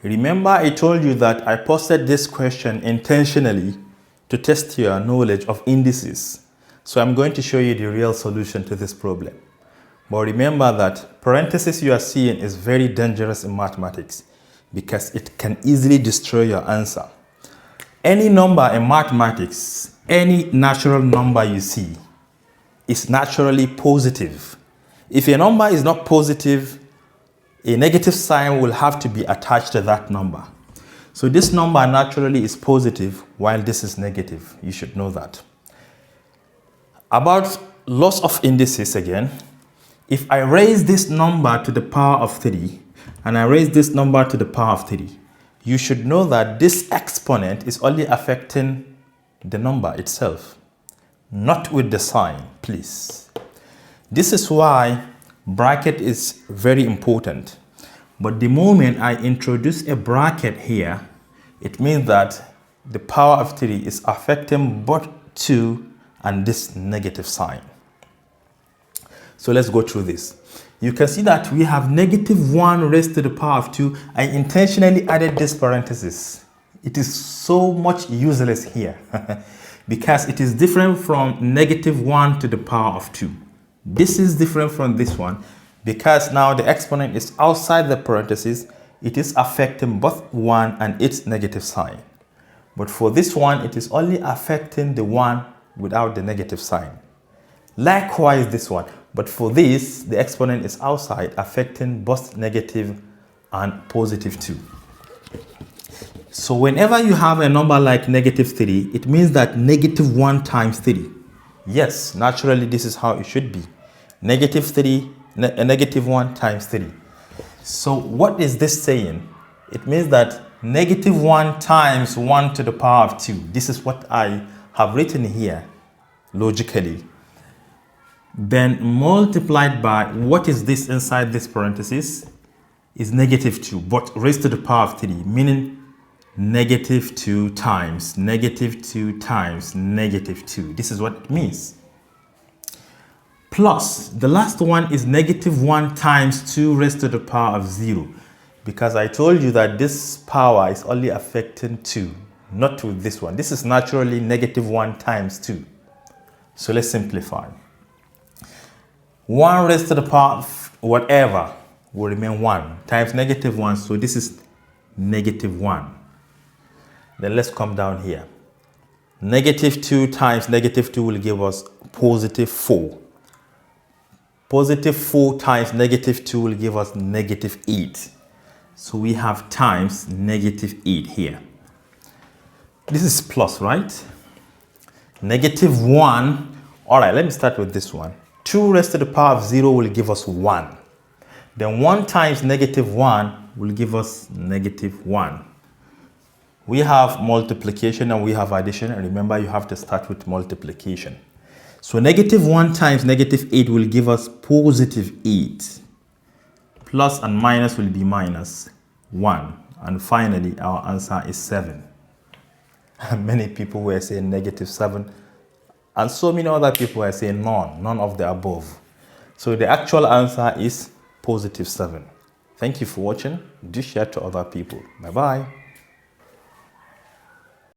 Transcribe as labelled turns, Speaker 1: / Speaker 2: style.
Speaker 1: Remember, I told you that I posted this question intentionally to test your knowledge of indices. So I'm going to show you the real solution to this problem. But remember that parenthesis you are seeing is very dangerous in mathematics because it can easily destroy your answer. Any number in mathematics, any natural number you see is naturally positive. If a number is not positive, a negative sign will have to be attached to that number. So this number naturally is positive while this is negative. You should know that. About loss of indices again, if I raise this number to the power of 3 and I raise this number to the power of 3, you should know that this exponent is only affecting the number itself, not with the sign, please. This is why bracket is very important. But the moment I introduce a bracket here, it means that the power of 3 is affecting both 2 and this negative sign. So let's go through this. You can see that we have -1 raised to the power of 2. I intentionally added this parenthesis. It is so much useless here because it is different from -1 to the power of 2. This is different from this one because now the exponent is outside the parenthesis. It is affecting both 1 and its negative sign. But for this one, it is only affecting the 1 without the negative sign. Likewise, this one. But for this, the exponent is outside, affecting both negative and positive 2. So whenever you have a number like -3, it means that -1 times 3. Yes, naturally, this is how it should be. -1 times 3. So what is this saying? It means that -1 times 1 to the power of 2. This is what I have written here, logically. Then multiplied by, what is this inside this parenthesis? Is -2, but raised to the power of 3, meaning -2 times -2 times -2. This is what it means. Plus, the last one is -1 times 2 raised to the power of 0. Because I told you that this power is only affecting 2, not with this one. This is naturally -1 times 2. So let's simplify. 1 raised to the power of whatever will remain 1 times -1. So this is -1. Then let's come down here. -2 times -2 will give us +4. +4 times -2 will give us -8. So we have times -8 here. This is plus, right? -1. All right, let me start with this one. 2 raised to the power of 0 will give us 1. Then 1 times -1 will give us -1. We have multiplication and we have addition. And remember, you have to start with multiplication. So -1 times -8 will give us +8. Plus and minus will be -1. And finally, our answer is 7. Many people were saying -7. And so many other people are saying none of the above. So the actual answer is +7. Thank you for watching. Do share to other people. Bye-bye.